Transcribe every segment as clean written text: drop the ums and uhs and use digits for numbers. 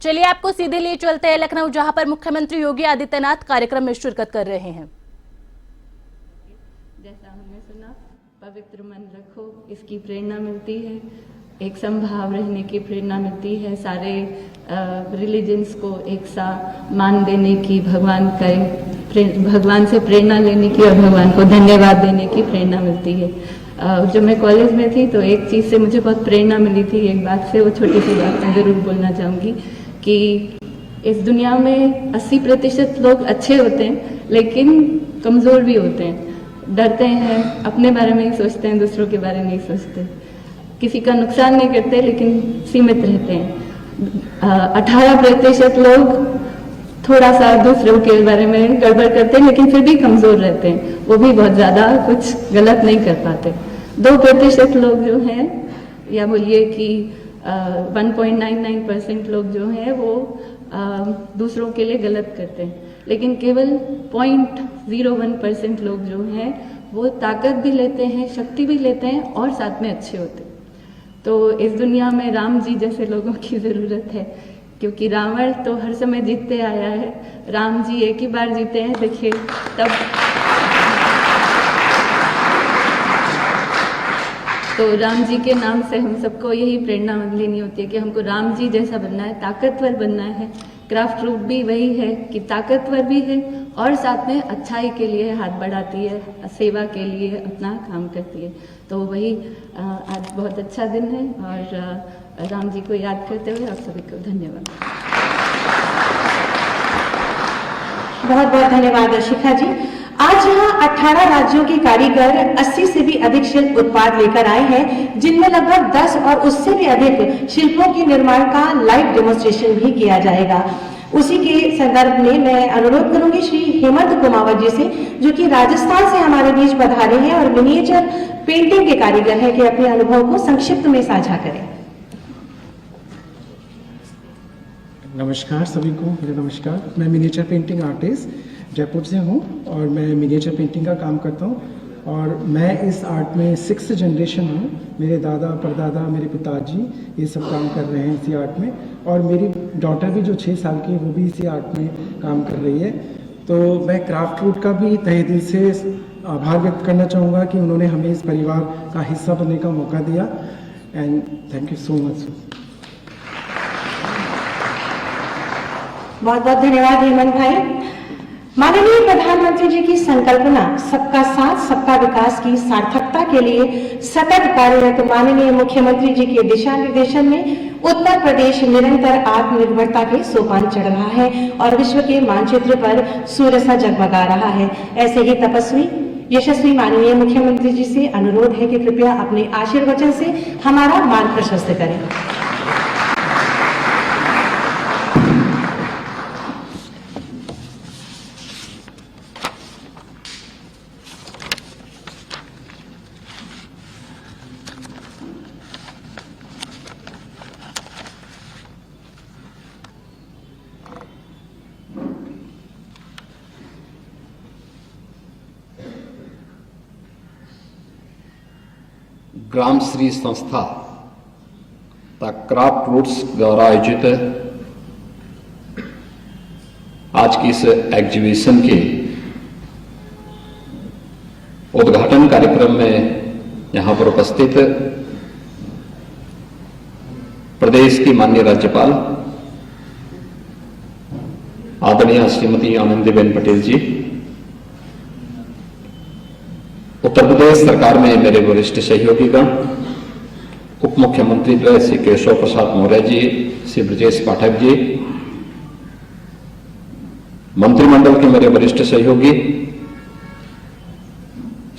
चलिए आपको सीधे लिए चलते हैं लखनऊ, जहां पर मुख्यमंत्री योगी आदित्यनाथ कार्यक्रम में शिरकत कर रहे हैं। जैसा हमने सुना, पवित्र मन रखो, इसकी प्रेरणा मिलती है, एक समभाव रहने की प्रेरणा मिलती है, सारे रिलीजन्स को एक सा मान देने की, भगवान से प्रेरणा लेने की और भगवान को धन्यवाद देने की प्रेरणा मिलती है। जब मैं कॉलेज में थी तो एक चीज़ से मुझे बहुत प्रेरणा मिली थी, एक बात से, वो छोटी सी बात मैं ज़रूर बोलना चाहूँगी कि इस दुनिया में 80% लोग अच्छे होते हैं लेकिन कमज़ोर भी होते हैं, डरते हैं, अपने बारे में ही सोचते हैं, दूसरों के बारे में नहीं सोचते, किसी का नुकसान नहीं करते लेकिन सीमित रहते हैं। 18% लोग थोड़ा सा दूसरों के बारे में गड़बड़ करते हैं लेकिन फिर भी कमज़ोर रहते हैं, वो भी बहुत ज़्यादा कुछ गलत नहीं कर पाते। 2% लोग जो हैं, या बोलिए कि 1.99% लोग जो हैं वो दूसरों के लिए गलत करते हैं, लेकिन केवल 0.01% लोग जो हैं वो ताकत भी लेते हैं, शक्ति भी लेते हैं और साथ में अच्छे होते हैं। तो इस दुनिया में राम जी जैसे लोगों की ज़रूरत है, क्योंकि रावण तो हर समय जीतते आया है, राम जी एक ही बार जीते हैं, देखिए तब। तो राम जी के नाम से हम सबको यही प्रेरणा लेनी होती है कि हमको राम जी जैसा बनना है, ताकतवर बनना है। क्राफ्ट रूट भी वही है कि ताकतवर भी है और साथ में अच्छाई के लिए हाथ बढ़ाती है, सेवा के लिए अपना काम करती है। तो वही आज बहुत अच्छा दिन है और राम जी को याद करते हुए आप सभी को धन्यवाद। बहुत बहुत धन्यवाद शिखा जी। आज यहाँ 18 राज्यों के कारीगर 80 से भी अधिक शिल्प उत्पाद लेकर आए हैं, जिनमें लगभग 10 और उससे भी अधिक शिल्पों के निर्माण का लाइव डेमोन्स्ट्रेशन भी किया जाएगा। उसी के संदर्भ में मैं अनुरोध करूंगी श्री हेमंत कुमावत जी से, जो कि राजस्थान से हमारे बीच पधारे हैं और मिनिएचर पेंटिंग के कारीगर हैं, कि अपने अनुभव को संक्षिप्त में साझा करें। नमस्कार सभी को, मेरा नमस्कार। मैं मिनिएचर पेंटिंग आर्टिस्ट जयपुर से हूँ और मैं मिनिएचर पेंटिंग का काम करता हूँ और मैं इस आर्ट में 6th जनरेशन हूँ। मेरे दादा परदादा, मेरे पिताजी ये सब काम कर रहे हैं इसी आर्ट में, और मेरी डॉटर भी जो 6 साल की है वो भी इसी आर्ट में काम कर रही है। तो मैं क्राफ्ट रूट का भी तहे दिल से आभार व्यक्त करना चाहूँगा कि उन्होंने हमें इस परिवार का हिस्सा बनने का मौका दिया, and thank you so much. बहुत बहुत धन्यवाद हेमंत भाई। माननीय प्रधानमंत्री जी की संकल्पना सबका साथ सबका विकास की सार्थकता के लिए सतत कार्यरत माननीय मुख्यमंत्री जी के दिशा निर्देशन में उत्तर प्रदेश निरंतर आत्मनिर्भरता के सोपान चढ़ रहा है और विश्व के मानचित्र पर सूर्य सा जगमगा रहा है। ऐसे ही तपस्वी यशस्वी माननीय मुख्यमंत्री जी से अनुरोध है कि कृपया अपने आशीर्वचन से हमारा मार्ग प्रशस्त करें। ग्राम श्री संस्था द क्राफ्ट रूट्स द्वारा आयोजित आज की इस एग्जीबिशन के उद्घाटन कार्यक्रम में यहां पर उपस्थित प्रदेश की माननीय राज्यपाल आदरणीय श्रीमती आनंदीबेन पटेल जी, उत्तर प्रदेश सरकार में मेरे वरिष्ठ सहयोगीगण, उप मुख्यमंत्री श्री केशव प्रसाद मौर्य जी, श्री ब्रजेश पाठक जी, मंत्रिमंडल के मेरे वरिष्ठ सहयोगी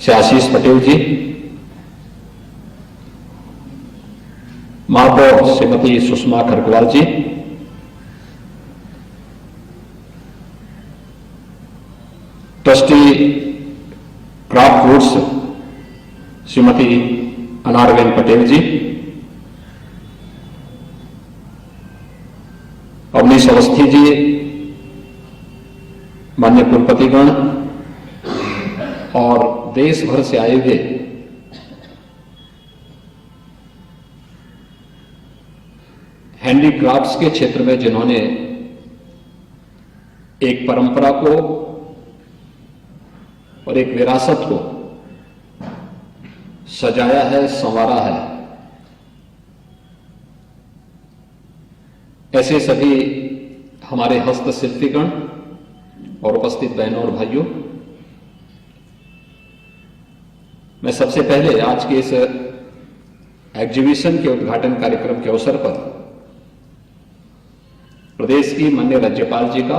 श्री आशीष पटेल जी, महापौर Shrimati Sushma Kharakwal ji, trustee Craft Roots Shrimati Anarben Patel ji, Awanish Awasthi ji, माननीय कुलपतिगण और देश भर से आए हुए हैंडीक्राफ्ट्स के क्षेत्र में जिन्होंने एक परंपरा को और एक विरासत को सजाया है, संवारा है, ऐसे सभी हमारे हस्तशिल्पीगण और उपस्थित बहनों और भाइयों, मैं सबसे पहले आज के इस एग्जीबिशन के उद्घाटन कार्यक्रम के अवसर पर प्रदेश की माननीय राज्यपाल जी का,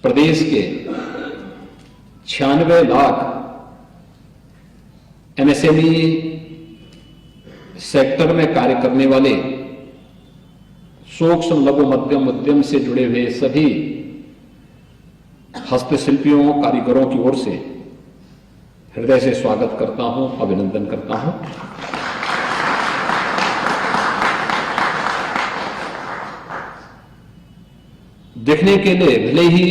प्रदेश के 96 लाख एमएसएमई सेक्टर में कार्य करने वाले सूक्ष्म लघु मध्यम उद्यम से जुड़े हुए सभी हस्तशिल्पियों, कारीगरों की ओर से हृदय से स्वागत करता हूं, अभिनंदन करता हूं। देखने के लिए भले ही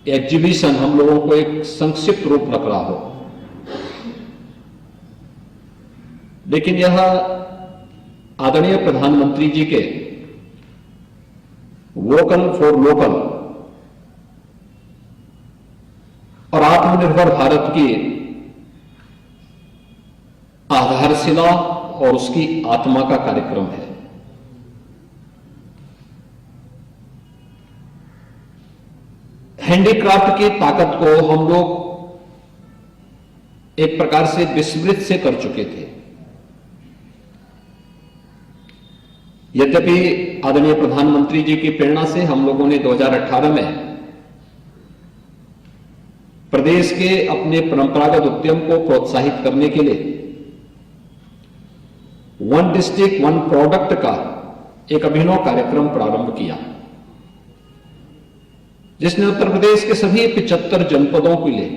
एग्जीबिशन हम लोगों को एक संक्षिप्त रूप लग रहा हो, लेकिन यह आदरणीय प्रधानमंत्री जी के वोकल फॉर लोकल और आत्मनिर्भर भारत की आधारशिला और उसकी आत्मा का कार्यक्रम है। हैंडीक्राफ्ट की ताकत को हम लोग एक प्रकार से विस्मृत से कर चुके थे। यद्यपि आदरणीय प्रधानमंत्री जी की प्रेरणा से हम लोगों ने 2018 में प्रदेश के अपने परंपरागत उद्यम को प्रोत्साहित करने के लिए वन डिस्ट्रिक्ट वन प्रोडक्ट का एक अभिनव कार्यक्रम प्रारंभ किया, जिसने उत्तर प्रदेश के सभी 75 जनपदों के लिए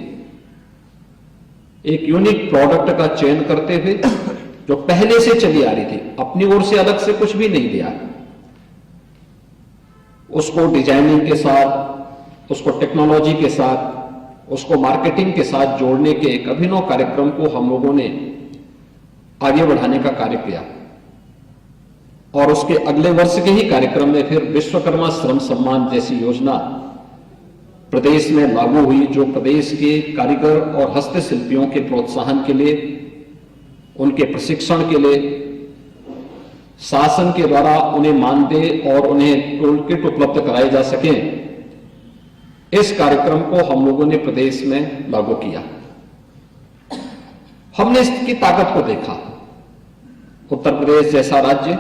एक यूनिक प्रोडक्ट का चयन करते हुए, जो पहले से चली आ रही थी, अपनी ओर से अलग से कुछ भी नहीं दिया, उसको डिजाइनिंग के साथ, उसको टेक्नोलॉजी के साथ, उसको मार्केटिंग के साथ जोड़ने के एक अभिनव कार्यक्रम को हम लोगों ने आगे बढ़ाने का कार्य किया। और उसके अगले वर्ष के ही कार्यक्रम में फिर विश्वकर्मा श्रम सम्मान जैसी योजना प्रदेश में लागू हुई, जो प्रदेश के कारीगर और हस्तशिल्पियों के प्रोत्साहन के लिए, उनके प्रशिक्षण के लिए शासन के द्वारा उन्हें मानदेय और उन्हें टूल किट उपलब्ध कराए जा सके, इस कार्यक्रम को हम लोगों ने प्रदेश में लागू किया। हमने इसकी ताकत को देखा। उत्तर प्रदेश जैसा राज्य,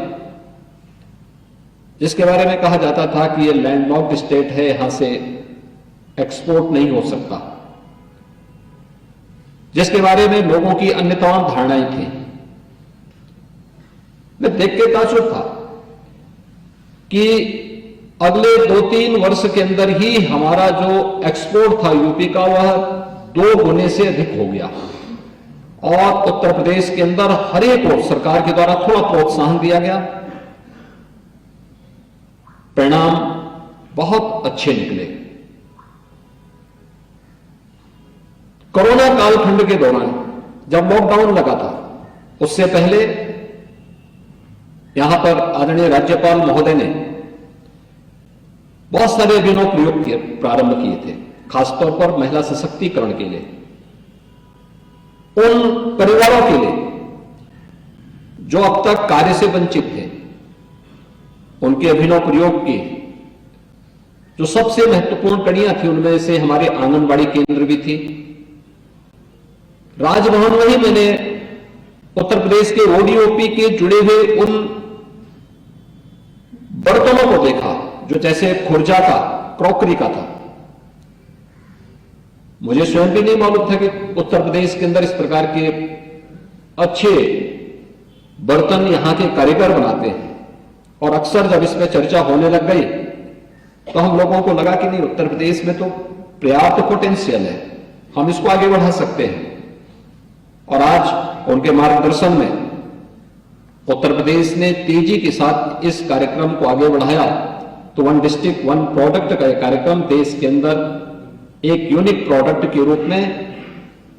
जिसके बारे में कहा जाता था कि ये लैंडलॉक्ड स्टेट है, यहां से एक्सपोर्ट नहीं हो सकता, जिसके बारे में लोगों की अन्य तमाम धारणाएं थी, मैं देख के ताज्जुब था कि अगले 2-3 वर्ष के अंदर ही हमारा जो एक्सपोर्ट था यूपी का, वह 2 गुने से अधिक हो गया। और उत्तर प्रदेश के अंदर हर एक को सरकार के द्वारा थोड़ा प्रोत्साहन दिया गया, परिणाम बहुत अच्छे निकले। कोरोना कालखंड के दौरान जब लॉकडाउन लगा था, उससे पहले यहां पर आदरणीय राज्यपाल महोदय ने बहुत सारे अभिनव प्रयोग प्रारंभ किए थे, खासतौर पर महिला सशक्तिकरण के लिए, उन परिवारों के लिए जो अब तक कार्य से वंचित थे। उनके अभिनव प्रयोग की जो सबसे महत्वपूर्ण कड़ियां थी, उनमें से हमारे आंगनबाड़ी केंद्र भी थी। राजभवन में ही मैंने उत्तर प्रदेश के ओडीओपी के जुड़े हुए उन बर्तनों को देखा, जो जैसे खुर्जा का, क्रॉकरी का था। मुझे स्वयं भी नहीं मालूम था कि उत्तर प्रदेश के अंदर इस प्रकार के अच्छे बर्तन यहां के कारीगर बनाते हैं। और अक्सर जब इस पर चर्चा होने लग गई तो हम लोगों को लगा कि नहीं, उत्तर प्रदेश में तो पर्याप्त पोटेंशियल है, हम इसको आगे बढ़ा सकते हैं। और आज उनके मार्गदर्शन में उत्तर प्रदेश ने तेजी के साथ इस कार्यक्रम को आगे बढ़ाया, तो वन डिस्ट्रिक्ट वन प्रोडक्ट का कार्यक्रम देश के अंदर एक यूनिक प्रोडक्ट के रूप में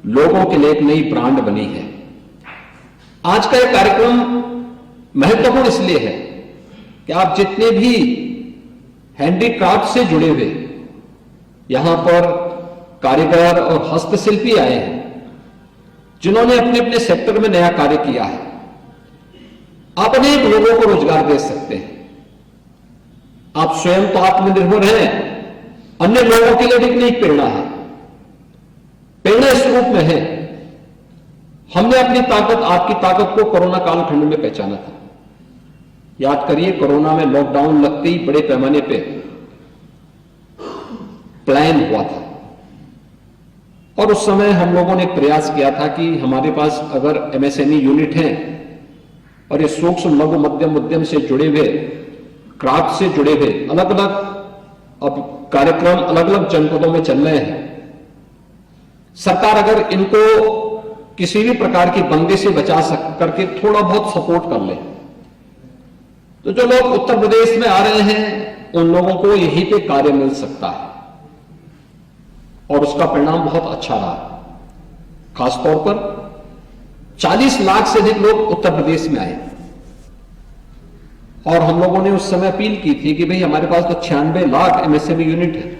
लोगों के लिए एक नई ब्रांड बनी है। आज का यह कार्यक्रम महत्वपूर्ण इसलिए है कि आप जितने भी हैंडीक्राफ्ट से जुड़े हुए यहां पर कारीगर और हस्तशिल्पी आए हैं, जिन्होंने अपने अपने सेक्टर में नया कार्य किया है, आप अनेक लोगों को रोजगार दे सकते हैं। आप स्वयं तो आत्मनिर्भर हैं, अन्य लोगों के लिए भी एक प्रेरणा है। प्रेरणा इस रूप में है, हमने अपनी ताकत, आपकी ताकत को कोरोना कालखंड में पहचाना था। याद करिए, कोरोना में लॉकडाउन लगते ही बड़े पैमाने पे प्लान हुआ था और उस समय हम लोगों ने एक प्रयास किया था कि हमारे पास अगर एमएसएमई यूनिट हैं और ये सूक्ष्म लघु मध्यम उद्यम से जुड़े हुए, क्राफ्ट से जुड़े हुए अलग अलग अब कार्यक्रम अलग अलग जनपदों में चल रहे हैं, सरकार अगर इनको किसी भी प्रकार की बंदे से बचा करके थोड़ा बहुत सपोर्ट कर ले, तो जो लोग उत्तर प्रदेश में आ रहे हैं उन लोगों को यहीं पे कार्य मिल सकता है और उसका परिणाम बहुत अच्छा रहा। खासतौर पर 40 लाख से अधिक लोग उत्तर प्रदेश में आए और हम लोगों ने उस समय अपील की थी कि भाई हमारे पास तो 96 लाख एमएसएमई यूनिट है,